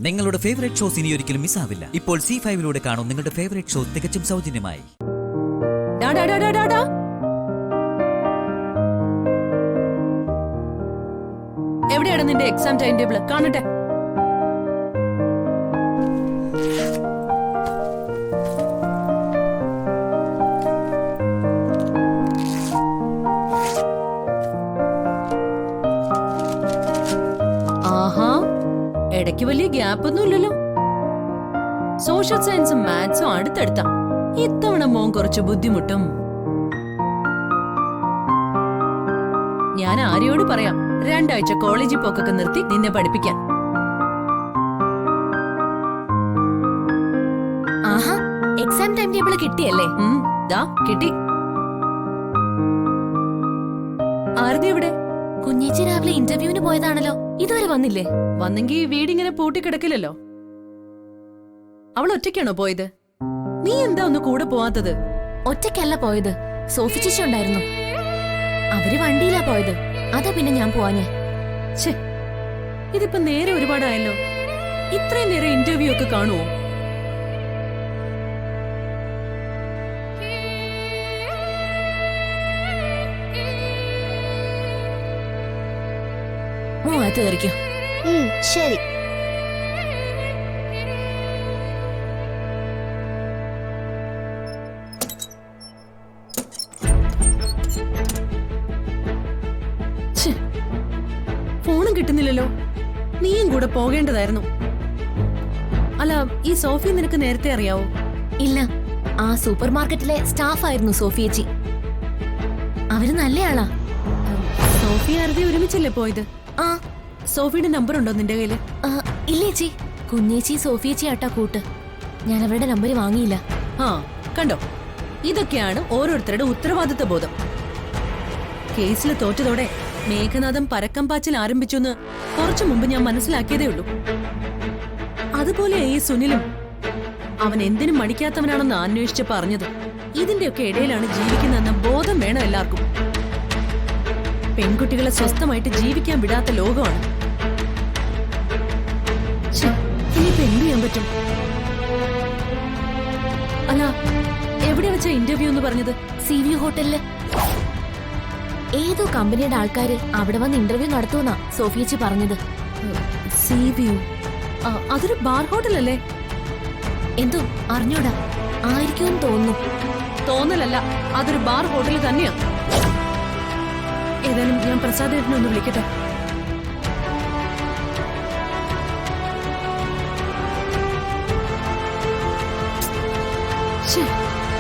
നിങ്ങളുടെ favourite shows ഇനി ഒരിക്കലും മിസ്സാവില്ല. ഇപ്പോൾ C5 കാണും നിങ്ങളുടെ ഫേവറേറ്റ് ഷോ തികച്ചും സൗജന്യമായി. എവിടെയാണ് നിന്റെ എക്സാം ടൈം ടേബിൾ? കാണട്ടെ. ആഹാ, ഇടയ്ക്ക് വലിയ ഗ്യാപ്പ് ഒന്നുമില്ലല്ലോ. സോഷ്യൽ സയൻസും മാത്സും അടുത്തടുത്താ. ഇത്തവണ മോൻ കുറച്ച് ബുദ്ധിമുട്ടും. ഞാൻ ആര്യോട് പറയാം 2 ആഴ്ച കോളേജിൽ പോക്കൊക്കെ നിർത്തി നിന്നെ പഠിപ്പിക്കാൻ. ആഹാ, എക്സാം ടൈം ടേബിൾ കിട്ടിയല്ലേ? ദാ കിട്ടി. ആരുടെ ഇവിടെ? കുഞ്ഞേച്ചി രാവിലെ ഇന്റർവ്യൂവിന് പോയതാണല്ലോ, ഇതുവരെ വന്നില്ലേ? വന്നെങ്കി വീടിങ്ങനെ പൂട്ടിക്കിടക്കില്ലല്ലോ. അവൾ ഒറ്റയ്ക്കാണോ പോയത്? നീ എന്താ ഒന്ന് കൂടെ പോവാത്തത്? ഒറ്റയ്ക്കല്ല പോയത്, സോഫി ചേച്ചി ഉണ്ടായിരുന്നു. അവര് വണ്ടിയിലാ പോയത്, അതാ പിന്നെ ഞാൻ പോവാഞ്ഞേ. ഛേ, ഇതിപ്പോ നേരെ ഒരുപാടായല്ലോ. ഇത്രയും നേരം ഇന്റർവ്യൂ ഒക്കെ കാണുവോ? മൂവത്ത് കയറിക്കോ. ശരി. ഫോണും കിട്ടുന്നില്ലല്ലോ. നീയും കൂടെ പോകേണ്ടതായിരുന്നു. അല്ല, ഈ സോഫി നിനക്ക് നേരത്തെ അറിയാവോ? ഇല്ല, ആ സൂപ്പർ മാർക്കറ്റിലെ സ്റ്റാഫ് ആയിരുന്നു സോഫി ചേച്ചി. അവര് നല്ലയാളാ. സോഫി ആരതി ഒരുമിച്ചല്ലേ പോയത്? ആ. സോഫിയുടെ നമ്പർ ഉണ്ടോ നിന്റെ കയ്യില്? ഇല്ലേ ചേച്ചി, കുഞ്ഞേച്ചി സോഫി ചേച്ചി ആട്ടാ കൂട്ട്. ഞാൻ അവരുടെ നമ്പർ വാങ്ങിയില്ല. ആ, കണ്ടോ, ഇതൊക്കെയാണ് ഓരോരുത്തരുടെ ഉത്തരവാദിത്വ ബോധം. കേസിൽ തോറ്റതോടെ മേഘനാഥം പരക്കം പാച്ചിൽ ആരംഭിച്ചെന്ന് കുറച്ചു മുമ്പ് ഞാൻ മനസ്സിലാക്കിയതേ ഉള്ളൂ. അതുപോലെ ഈ സുനിലും അവൻ എന്തിനും മടിക്കാത്തവനാണെന്ന് അന്വേഷിച്ച് പറഞ്ഞത്. ഇതിന്റെയൊക്കെ ഇടയിലാണ് ജീവിക്കുന്നതെന്ന ബോധം വേണം എല്ലാവർക്കും. പെൺകുട്ടികളെ സ്വസ്ഥമായിട്ട് ജീവിക്കാൻ വിടാത്ത ലോകമാണ്. ഇനിയിപ്പോ എന്ത് ചെയ്യാൻ പറ്റും? അല്ല, എവിടെ വെച്ച ഇന്റർവ്യൂ എന്ന് പറഞ്ഞത്? CV ഹോട്ടലില്. ഏതോ കമ്പനിയുടെ ആൾക്കാര് അവിടെ വന്ന് ഇന്റർവ്യൂ നടത്തുമെന്നാ സോഫി ചേച്ചി പറഞ്ഞത്. CV? അതൊരു ബാർ ഹോട്ടലല്ലേ? എന്തോ അറിഞ്ഞൂടാ, ആയിരിക്കുമെന്ന് തോന്നുന്നു. തോന്നലല്ല, അതൊരു ബാർ ഹോട്ടൽ തന്നെയാ. ഏതായാലും ഞാൻ പ്രസാദേട്ടനെ ഒന്ന് വിളിക്കട്ടെ.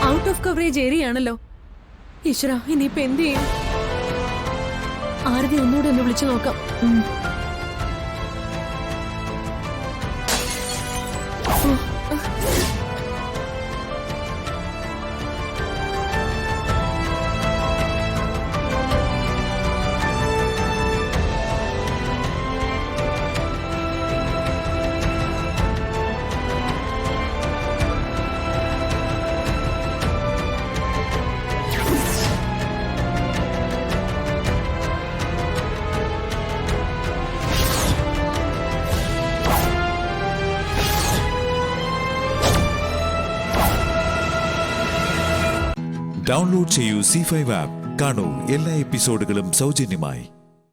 ഔട്ട് ഓഫ് കവറേജ് ഏരിയ ആണല്ലോ. ഈശ്വര, ഇനിയിപ്പോ എന്ത് ചെയ്യും? ആരതി ഒന്നുകൂടെ ഒന്ന് വിളിച്ചു നോക്കാം. ഡൗൺലോഡ് ചെയ്യൂ C5 ആപ്പ്. കാണൂ എല്ലാ എപ്പിസോഡുകളും സൗജന്യമായി.